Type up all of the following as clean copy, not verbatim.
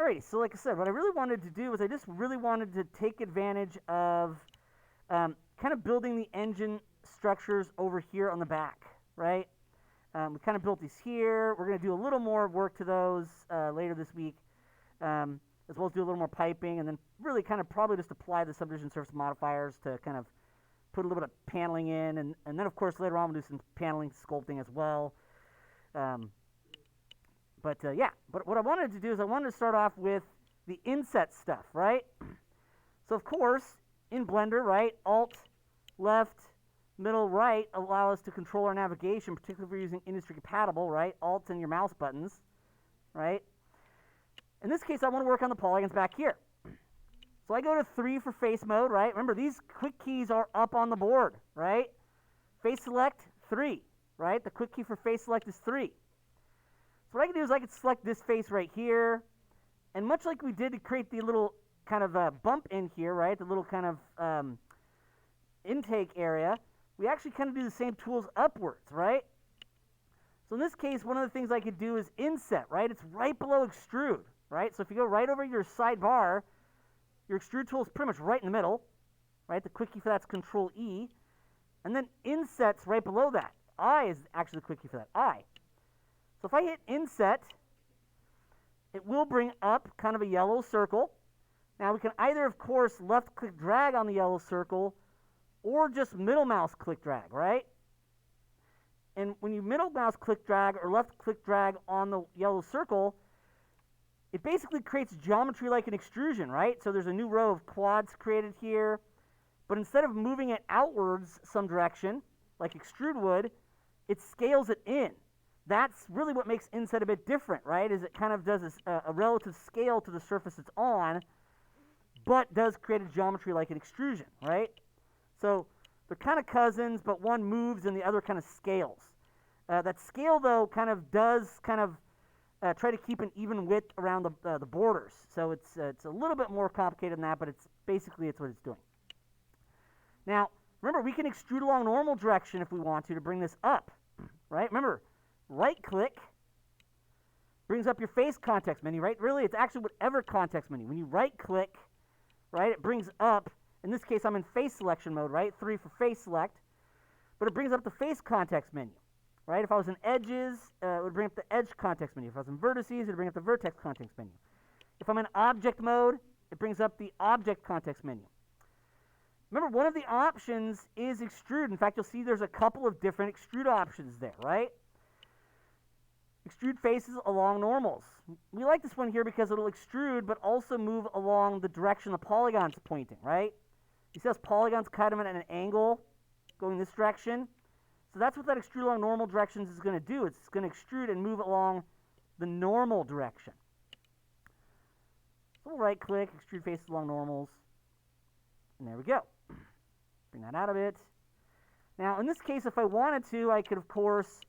Alrighty, so like I said, what I really wanted to do is I just really wanted to take advantage of kind of building the engine structures over here on the back, right? We kind of built these here. We're going to do a little more work to those later this week, as well as do a little more piping, and then really kind of probably just apply the subdivision surface modifiers to kind of put a little bit of paneling in, and then of course later on we'll do some paneling sculpting as well. But what I wanted to do is I wanted to start off with the inset stuff, right? So of course, in Blender, right, Alt, left, middle, right allow us to control our navigation, particularly if we're using industry compatible, right? Alt and your mouse buttons, right? In this case, I want to work on the polygons back here. So I go to 3 for face mode, right? Remember, these quick keys are up on the board, right? Face select, 3, right? The quick key for face select is 3. So what I can do is I can select this face right here, and much like we did to create the little kind of bump in here, right? The little kind of intake area, we actually kind of do the same tools upwards, right? So in this case, one of the things I could do is inset, right? It's right below extrude, right? So if you go right over your sidebar, your extrude tool is pretty much right in the middle, right? The quick key for that's Control E, and then inset's right below that. I is actually the quick key for that, I. So if I hit inset, it will bring up kind of a yellow circle. Now we can either, of course, left click drag on the yellow circle, or just middle mouse click drag, right? And when you middle mouse click drag or left click drag on the yellow circle, it basically creates geometry like an extrusion, right? So there's a new row of quads created here, but instead of moving it outwards some direction, like extrude would, it scales it in. That's really what makes inset a bit different, right? Is it kind of does a relative scale to the surface it's on, but does create a geometry like an extrusion, right? So they're kind of cousins, but one moves and the other kind of scales. That scale, though, kind of does kind of try to keep an even width around the borders. So it's a little bit more complicated than that, but it's what it's doing. Now, remember, we can extrude along normal direction if we want to bring this up, right? Remember, right-click brings up your face context menu, right? Really, it's actually whatever context menu. When you right-click, right, it brings up, in this case, I'm in face selection mode, right? 3 for face select, but it brings up the face context menu, right? If I was in edges, it would bring up the edge context menu. If I was in vertices, it would bring up the vertex context menu. If I'm in object mode, it brings up the object context menu. Remember, one of the options is extrude. In fact, you'll see there's a couple of different extrude options there, right? Extrude faces along normals. We like this one here because it'll extrude, but also move along the direction the polygon's pointing, right? You see those polygons cut them at an angle going this direction? So that's what that extrude along normal directions is going to do. It's going to extrude and move along the normal direction. So we'll right-click, extrude faces along normals, and there we go. Bring that out of it. Now, in this case, if I wanted to, I could, of course,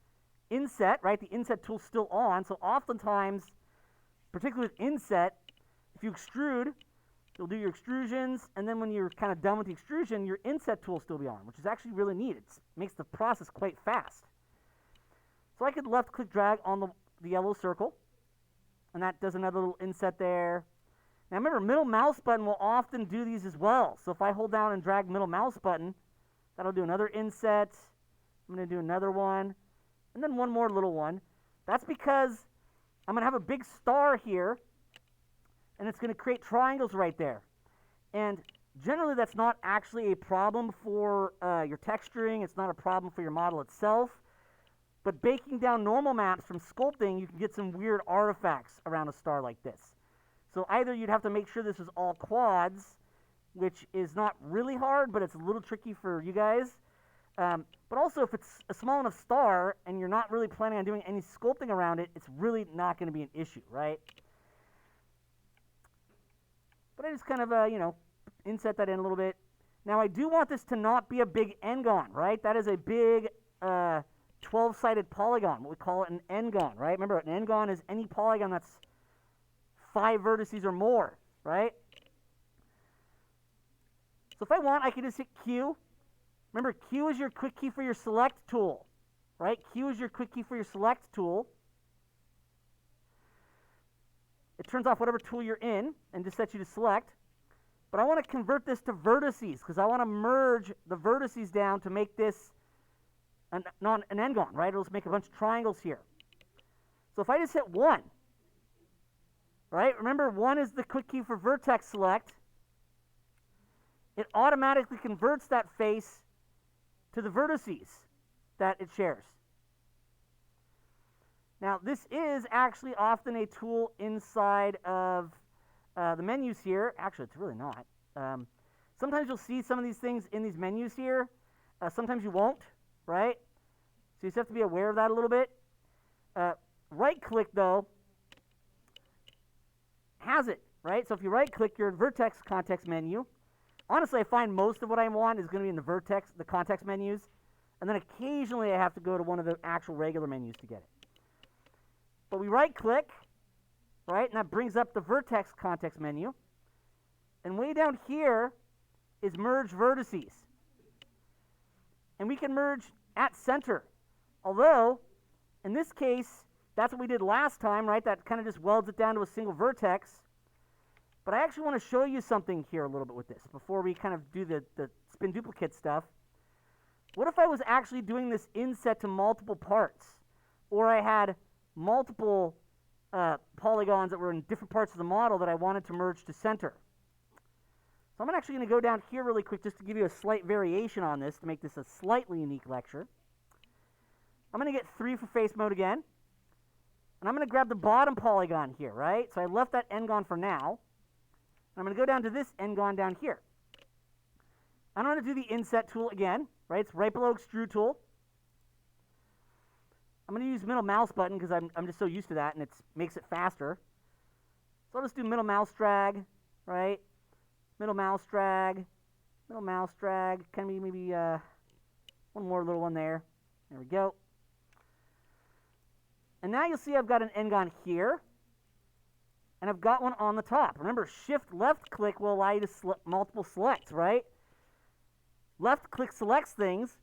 inset, right? The inset tool's still on, so oftentimes, particularly with inset, if you extrude, you'll do your extrusions, and then when you're kind of done with the extrusion, your inset tool will still be on, which is actually really neat. It makes the process quite fast. So I could left-click drag on the yellow circle, and that does another little inset there. Now remember, middle mouse button will often do these as well. So if I hold down and drag middle mouse button, that'll do another inset. I'm going to do another one, and then one more little one. That's because I'm going to have a big star here, and it's going to create triangles right there. And generally, that's not actually a problem for your texturing. It's not a problem for your model itself. But baking down normal maps from sculpting, you can get some weird artifacts around a star like this. So either you'd have to make sure this is all quads, which is not really hard, but it's a little tricky for you guys. But also, if it's a small enough star and you're not really planning on doing any sculpting around it, it's really not going to be an issue, right? But I just kind of, inset that in a little bit. Now, I do want this to not be a big n-gon, right? That is a big 12-sided polygon. What we call it an n-gon, right? Remember, an n-gon is any polygon that's 5 vertices or more, right? So if I want, I can just hit Q. Remember, Q is your quick key for your select tool, right? Q is your quick key for your select tool. it turns off whatever tool you're in and just sets you to select. But I want to convert this to vertices because I want to merge the vertices down to make this an n-gon, right? It'll just make a bunch of triangles here. So if I just hit 1, right? Remember, 1 is the quick key for vertex select. It automatically converts that face to the vertices that it shares. Now, this is actually often a tool inside of the menus here. Actually, it's really not. Sometimes you'll see some of these things in these menus here. Sometimes you won't, right? So you just have to be aware of that a little bit. Right-click, though, has it, right? So if you right-click your vertex context menu, honestly, I find most of what I want is going to be in the context menus, and then occasionally I have to go to one of the actual regular menus to get it. But we right-click, right, and that brings up the vertex context menu. And way down here is merge vertices. And we can merge at center. Although, in this case, that's what we did last time, right? That kind of just welds it down to a single vertex. But I actually want to show you something here a little bit with this before we kind of do the spin duplicate stuff. What if I was actually doing this inset to multiple parts? Or I had multiple polygons that were in different parts of the model that I wanted to merge to center. So I'm actually going to go down here really quick just to give you a slight variation on this to make this a slightly unique lecture. I'm going to get 3 for face mode again. And I'm going to grab the bottom polygon here, right? So I left that n-gon for now. And I'm going to go down to this n-gon down here. I'm going to do the Inset Tool again, right? It's right below Extrude Tool. I'm going to use middle mouse button because I'm just so used to that and it makes it faster. So I'll just do middle mouse drag, right? Middle mouse drag, middle mouse drag. Can we maybe one more little one there? There we go. And now you'll see I've got an n-gon here, and I've got one on the top. Remember, shift left click will allow you to multiple selects, right? Left click selects things.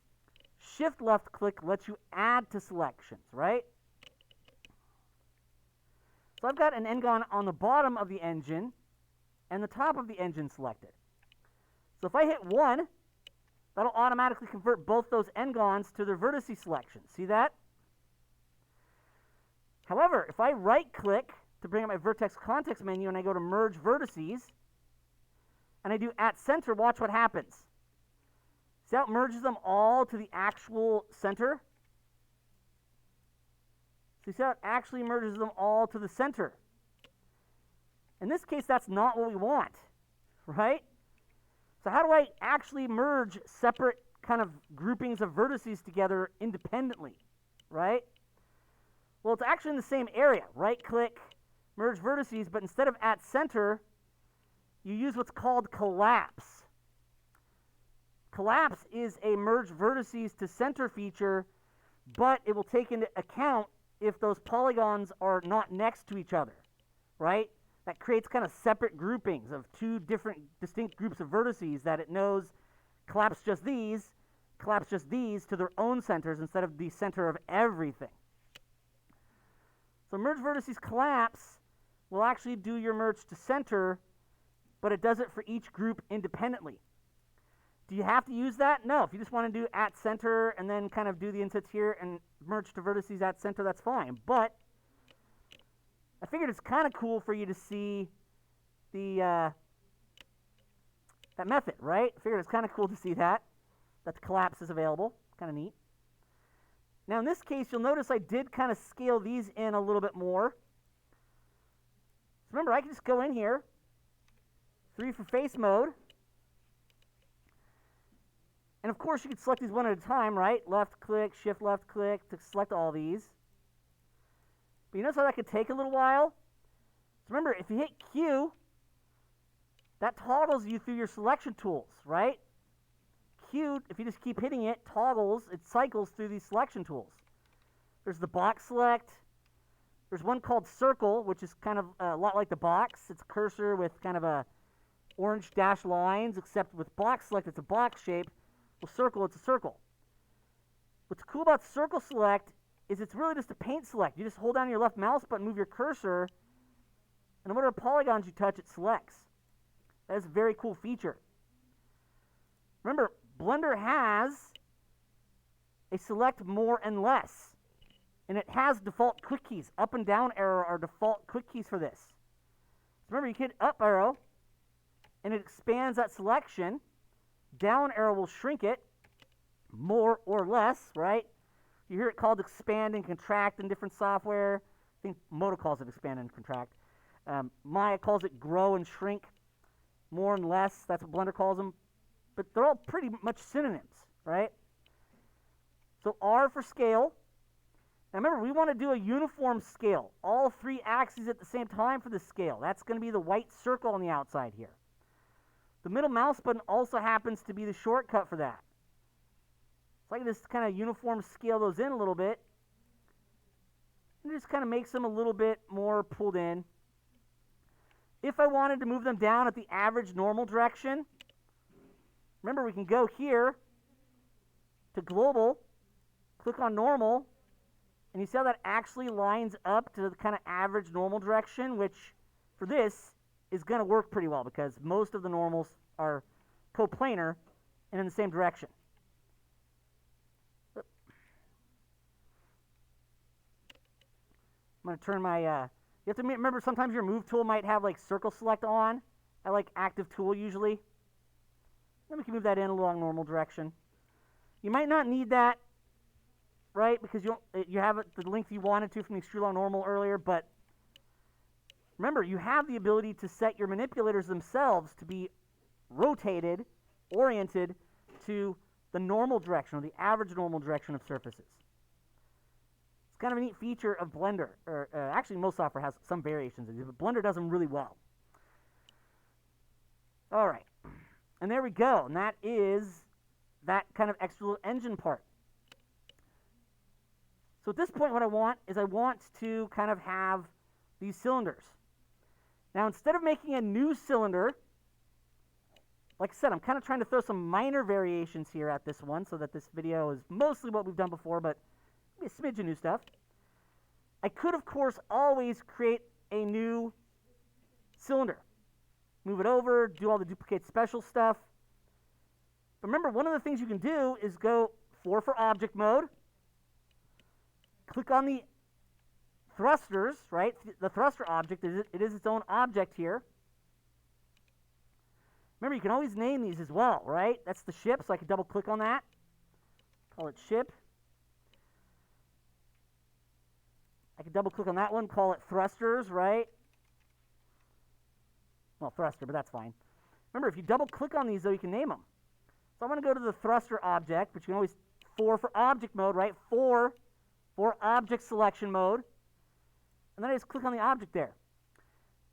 Shift left click lets you add to selections, right? So I've got an n-gon on the bottom of the engine and the top of the engine selected. So if I hit 1, that'll automatically convert both those n-gons to their vertice selections. See that? However, if I right-click to bring up my vertex context menu and I go to merge vertices, and I do at center, watch what happens. See how it merges them all to the actual center? So you see how it actually merges them all to the center. In this case, that's not what we want, right? So how do I actually merge separate kind of groupings of vertices together independently, right? Well, it's actually in the same area. Right-click, merge vertices, but instead of at center, you use what's called collapse. Collapse is a merge vertices to center feature, but it will take into account if those polygons are not next to each other, right? That creates kind of separate groupings of 2 different distinct groups of vertices that it knows collapse just these to their own centers instead of the center of everything. So merge vertices collapse will actually do your merge to center, but it does it for each group independently. Do you have to use that? No. If you just want to do at center and then kind of do the insets here and merge to vertices at center, that's fine. But I figured it's kind of cool for you to see the that method, right? I figured it's kind of cool to see that the collapse is available. Kind of neat. Now in this case, you'll notice I did kind of scale these in a little bit more. So remember, I can just go in here, 3 for face mode. And of course, you can select these one at a time, right? Left click, shift left click to select all these. But you notice how that could take a little while? So remember, if you hit Q, that toggles you through your selection tools, right? Q, if you just keep hitting it, it cycles through these selection tools. There's the box select. There's one called circle, which is kind of a lot like the box. It's a cursor with kind of a orange dashed lines, except with box select, it's a box shape. Well, circle, it's a circle. What's cool about circle select is it's really just a paint select. You just hold down your left mouse button, move your cursor, and no matter what polygons you touch, it selects. That is a very cool feature. Remember, Blender has a select more and less, and it has default quick keys. Up and down arrow are default quick keys for this. So remember, you hit up arrow, and it expands that selection. Down arrow will shrink it, more or less, right? You hear it called expand and contract in different software. I think Moto calls it expand and contract. Maya calls it grow and shrink, more and less. That's what Blender calls them. But they're all pretty much synonyms, right? So R for scale. Now remember, we want to do a uniform scale. All three axes at the same time for the scale. That's going to be the white circle on the outside here. The middle mouse button also happens to be the shortcut for that. So I can just kind of uniform scale those in a little bit. And just kind of makes them a little bit more pulled in. If I wanted to move them down at the average normal direction, remember we can go here to global, click on normal, and you see how that actually lines up to the kind of average normal direction, which for this is going to work pretty well because most of the normals are coplanar and in the same direction. I'm going to turn my, you have to remember sometimes your move tool might have like circle select on. I like active tool usually. Then we can move that in along normal direction. You might not need that, right, because you have it the length you wanted to from the extrude along normal earlier, but remember, you have the ability to set your manipulators themselves to be rotated, oriented to the normal direction or the average normal direction of surfaces. It's kind of a neat feature of Blender, or actually most software has some variations of these, but Blender does them really well. All right, and there we go, and that is that kind of extra engine part. So at this point what I want is I want to kind of have these cylinders. Now instead of making a new cylinder, like I said, I'm kind of trying to throw some minor variations here at this one so that this video is mostly what we've done before, but maybe a smidge of new stuff. I could, of course, always create a new cylinder. Move it over, do all the duplicate special stuff. But remember, one of the things you can do is go 4 for object mode, click on the thrusters, right? The thruster object, it is its own object here. Remember, you can always name these as well, right? That's the ship, so I can double click on that. Call it ship. I can double click on that one, call it thrusters, right? Well, thruster, but that's fine. Remember, if you double click on these, though, you can name them. So I'm going to go to the thruster object, but you can always 4 for object mode, right? 4 for object selection mode. And then I just click on the object there.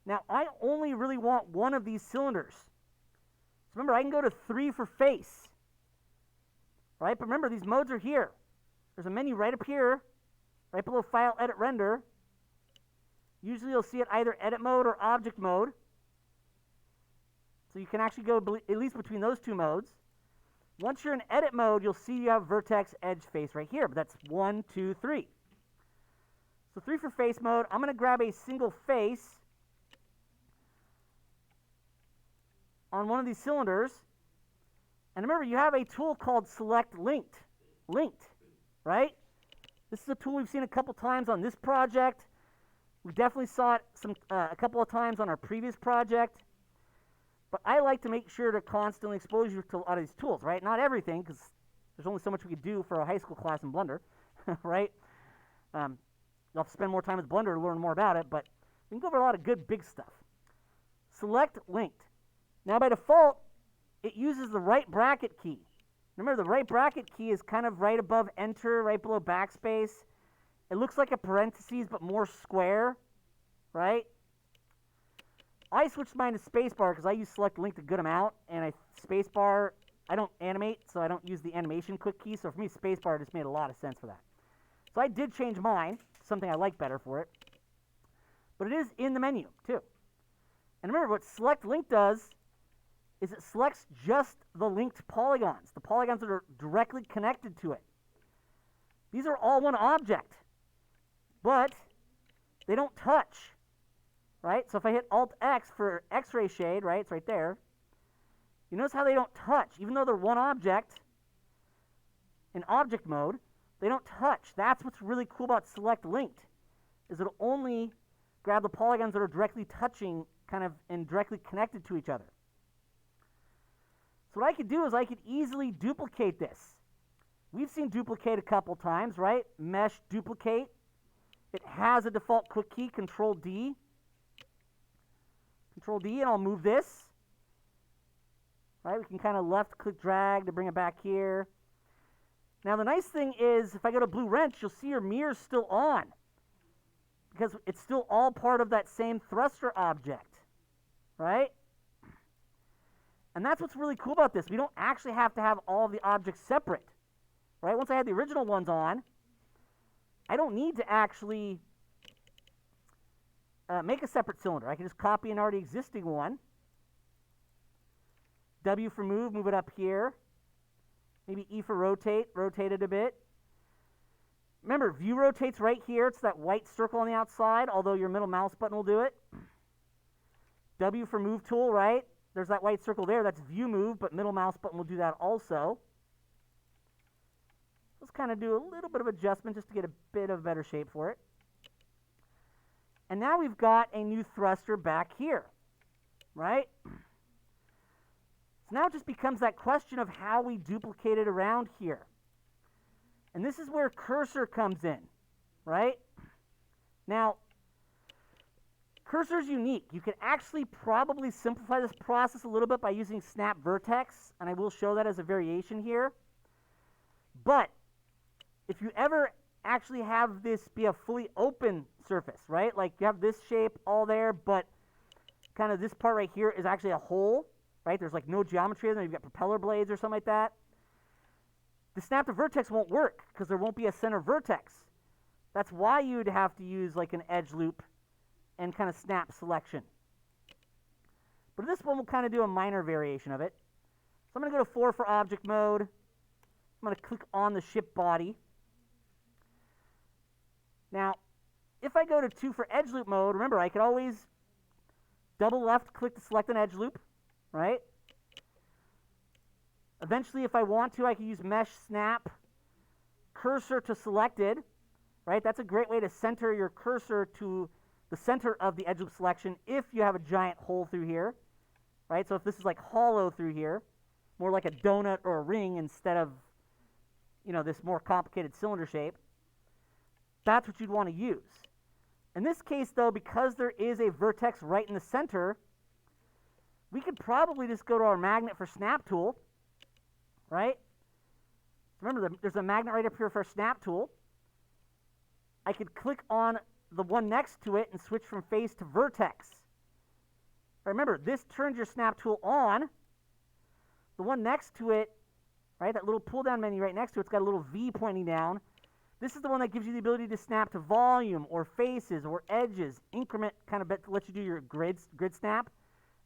Now, I only really want one of these cylinders. So remember, I can go to 3 for face. Right? But remember, these modes are here. There's a menu right up here, right below File, Edit, Render. Usually you'll see it either Edit Mode or Object Mode. So you can actually go at least between those two modes. Once you're in Edit Mode, you'll see you have Vertex, Edge, Face right here. But that's 1, 2, 3. So 3 for face mode. I'm going to grab a single face on one of these cylinders. And remember, you have a tool called Select Linked. Linked, right? This is a tool we've seen a couple times on this project. We definitely saw it a couple of times on our previous project. But I like to make sure to constantly expose you to a lot of these tools, right? Not everything, because there's only so much we could do for a high school class in Blender, right? You'll have to spend more time with Blender to learn more about it, but we can go over a lot of good big stuff. Select Linked. Now, by default, it uses the right bracket key. Remember, the right bracket key is kind of right above Enter, right below Backspace. It looks like a parentheses, but more square, right? I switched mine to spacebar because I use Select Linked a good amount, and spacebar, I don't animate, so I don't use the animation quick key, so for me, spacebar just made a lot of sense for that. So I did change mine, something I like better for it, but it is in the menu, too. And remember, what Select Link does is it selects just the linked polygons, the polygons that are directly connected to it. These are all one object, but they don't touch. right? So if I hit Alt-X for X-ray shade, right, it's right there, you notice how they don't touch. Even though they're one object, in object mode, they don't touch. That's what's really cool about select linked, is it'll only grab the polygons that are directly touching kind of and directly connected to each other. So what I could do is I could easily duplicate this. We've seen duplicate a couple times, right? Mesh duplicate. It has a default quick key, Control D. Control D, and I'll move this. Right? We can kind of left click drag to bring it back here. Now the nice thing is if I go to blue wrench, you'll see your mirror's still on, because it's still all part of that same thruster object, right? And that's what's really cool about this. We don't actually have to have all of the objects separate, right? Once I had the original ones on, I don't need to actually make a separate cylinder. I can just copy an already existing one. W for move it up here. Maybe E for rotate it a bit. Remember, view rotates right here. It's that white circle on the outside, although your middle mouse button will do it. W for move tool, right? There's that white circle there. That's view move, but middle mouse button will do that also. Let's kind of do a little bit of adjustment just to get a bit of better shape for it. And now we've got a new thruster back here, right? So now it just becomes that question of how we duplicate it around here. And this is where cursor comes in, right? Now, cursor is unique. You can actually probably simplify this process a little bit by using snap vertex, and I will show that as a variation here. But if you ever actually have this be a fully open surface, right? Like you have this shape all there, but kind of this part right here is actually a hole, right? There's like no geometry in there. You've got propeller blades or something like that. The snap to vertex won't work because there won't be a center vertex. That's why you'd have to use like an edge loop and kind of snap selection. But this one will kind of do a minor variation of it. So I'm going to go to 4 for object mode. I'm going to click on the ship body. Now, if I go to 2 for edge loop mode, remember I could always double left click to select an edge loop, right? Eventually, if I want to, I can use mesh snap cursor to selected, right? That's a great way to center your cursor to the center of the edge loop selection if you have a giant hole through here, right? So if this is like hollow through here, more like a donut or a ring instead of, you know, this more complicated cylinder shape, that's what you'd want to use. In this case, though, because there is a vertex right in the center, we could probably just go to our magnet for snap tool, right? Remember, there's a magnet right up here for our snap tool. I could click on the one next to it and switch from face to vertex. Remember, this turns your snap tool on. The one next to it, right, that little pull-down menu right next to it's got a little V pointing down. This is the one that gives you the ability to snap to volume or faces or edges, increment kind of to let you do your grid snap,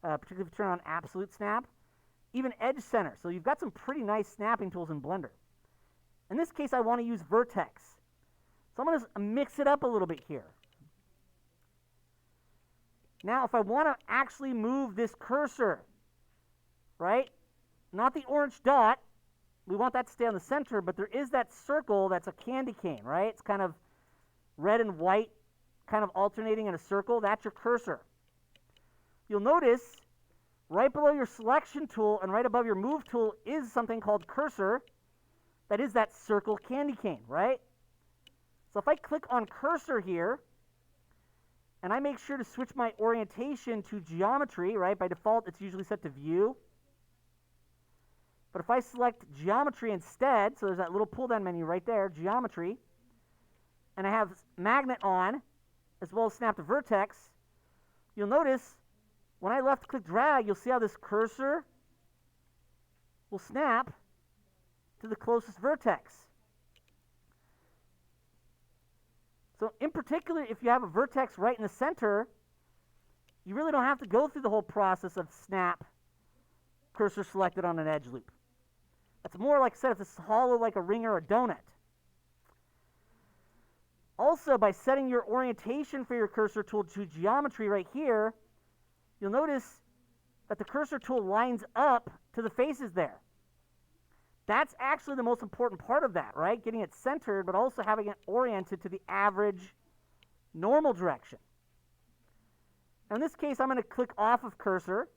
particularly if you turn on absolute snap, even edge center. So you've got some pretty nice snapping tools in Blender. In this case, I want to use vertex. So I'm going to mix it up a little bit here. Now, if I want to actually move this cursor, right, not the orange dot, we want that to stay on the center, but there is that circle that's a candy cane, right? It's kind of red and white, kind of alternating in a circle. That's your cursor. You'll notice right below your selection tool and right above your move tool is something called cursor. That is that circle candy cane, right? So if I click on cursor here, and I make sure to switch my orientation to geometry, right? By default, it's usually set to view. But if I select geometry instead, so there's that little pull-down menu right there, geometry, and I have magnet on, as well as snap to vertex, you'll notice when I left-click drag, you'll see how this cursor will snap to the closest vertex. So in particular, if you have a vertex right in the center, you really don't have to go through the whole process of snap, cursor selected on an edge loop. That's more like I said, if it's hollow like a ring or a donut. Also, by setting your orientation for your cursor tool to geometry right here, you'll notice that the cursor tool lines up to the faces there. That's actually the most important part of that, right? Getting it centered, but also having it oriented to the average normal direction. Now in this case, I'm going to click off of cursor,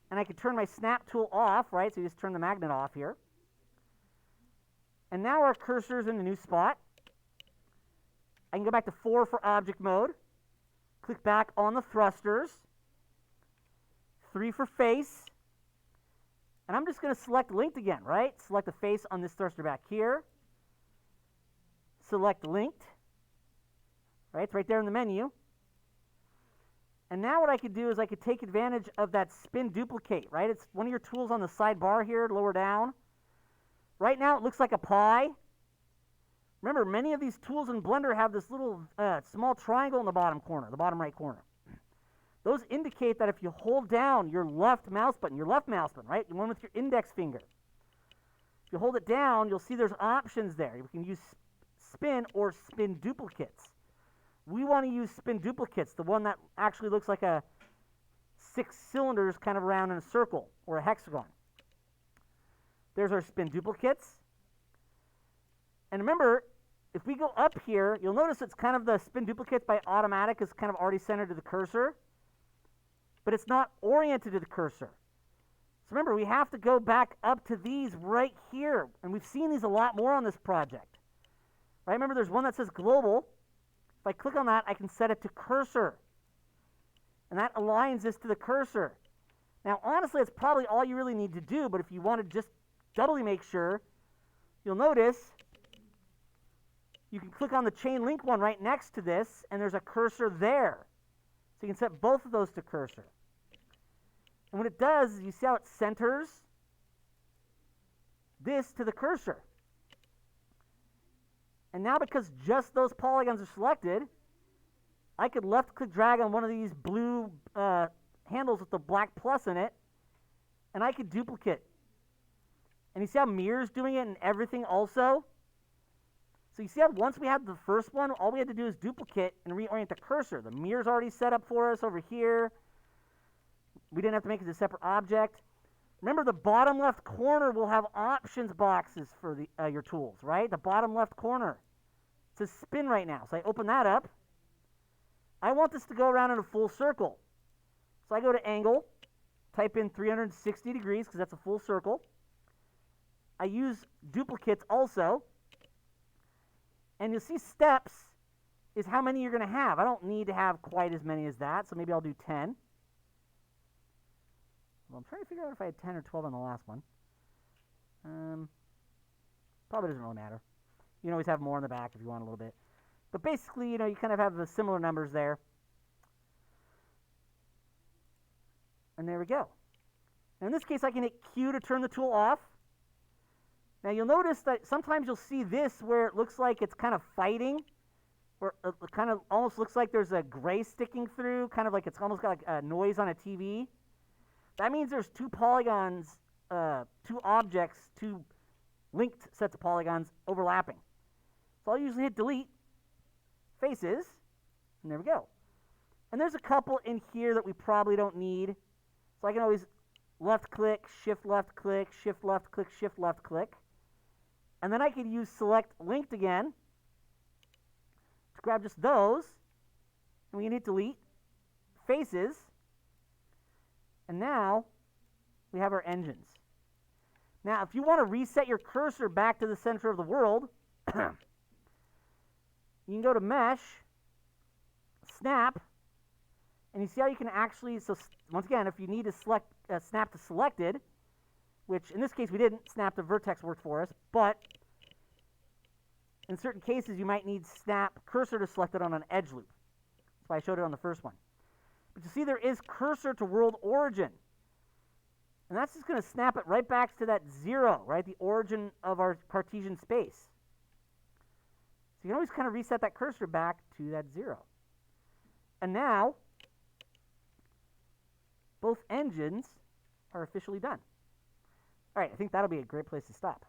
and I can turn my snap tool off, right? So you just turn the magnet off here. And now our cursor is in a new spot. I can go back to 4 for object mode, click back on the thrusters, 3 for face, and I'm just going to select linked again, right? Select the face on this thruster back here, select linked, right? It's right there in the menu. And now what I could do is I could take advantage of that spin duplicate, right? It's one of your tools on the sidebar here, lower down. Right now it looks like a pie. Remember, many of these tools in Blender have this little small triangle in the bottom corner, the bottom right corner. Those indicate that if you hold down your left mouse button, right, the one with your index finger, if you hold it down, you'll see there's options there. You can use spin or spin duplicates. We want to use spin duplicates, the one that actually looks like a 6 cylinders kind of around in a circle or a hexagon. There's our spin duplicates. And remember, if we go up here, you'll notice it's kind of the spin duplicates by automatic is kind of already centered to the cursor, but it's not oriented to the cursor. So remember, we have to go back up to these right here, and we've seen these a lot more on this project. Right? Remember, there's one that says global. If I click on that, I can set it to cursor, and that aligns this to the cursor. Now, honestly, it's probably all you really need to do, but if you want to just doubly make sure, you'll notice you can click on the chain link one right next to this, and there's a cursor there. So you can set both of those to cursor. And what it does is you see how it centers this to the cursor. And now because just those polygons are selected, I could left-click drag on one of these blue handles with the black plus in it, and I could duplicate. And you see how mirror's doing it and everything also? So you see how once we had the first one, all we had to do is duplicate and reorient the cursor. The mirror's already set up for us over here. We didn't have to make it a separate object. Remember, the bottom left corner will have options boxes for your tools, right? The bottom left corner. It says spin right now. So I open that up. I want this to go around in a full circle. So I go to angle, type in 360 degrees because that's a full circle. I use duplicates also. And you'll see steps is how many you're going to have. I don't need to have quite as many as that, so maybe I'll do 10. Well, I'm trying to figure out if I had 10 or 12 on the last one. Probably doesn't really matter. You can always have more in the back if you want a little bit. But basically, you kind of have the similar numbers there. And there we go. And in this case, I can hit Q to turn the tool off. Now you'll notice that sometimes you'll see this where it looks like it's kind of fighting, or it kind of almost looks like there's a gray sticking through, kind of like it's almost got like a noise on a TV. That means there's 2 polygons, 2 objects, 2 linked sets of polygons overlapping. So I'll usually hit delete, faces, and there we go. And there's a couple in here that we probably don't need. So I can always left click, shift left click, shift left click, shift left click. And then I could use select linked again to grab just those. And we can hit delete, faces. And now we have our engines. Now, if you want to reset your cursor back to the center of the world, you can go to Mesh, Snap, and you see how you can actually, so once again, if you need to select snap to selected, which in this case we didn't, snap to vertex worked for us, but in certain cases you might need snap cursor to selected on an edge loop. That's why I showed it on the first one. But you see there is cursor to world origin. And that's just going to snap it right back to that 0, right? The origin of our Cartesian space. So you can always kind of reset that cursor back to that 0. And now, both engines are officially done. All right, I think that'll be a great place to stop.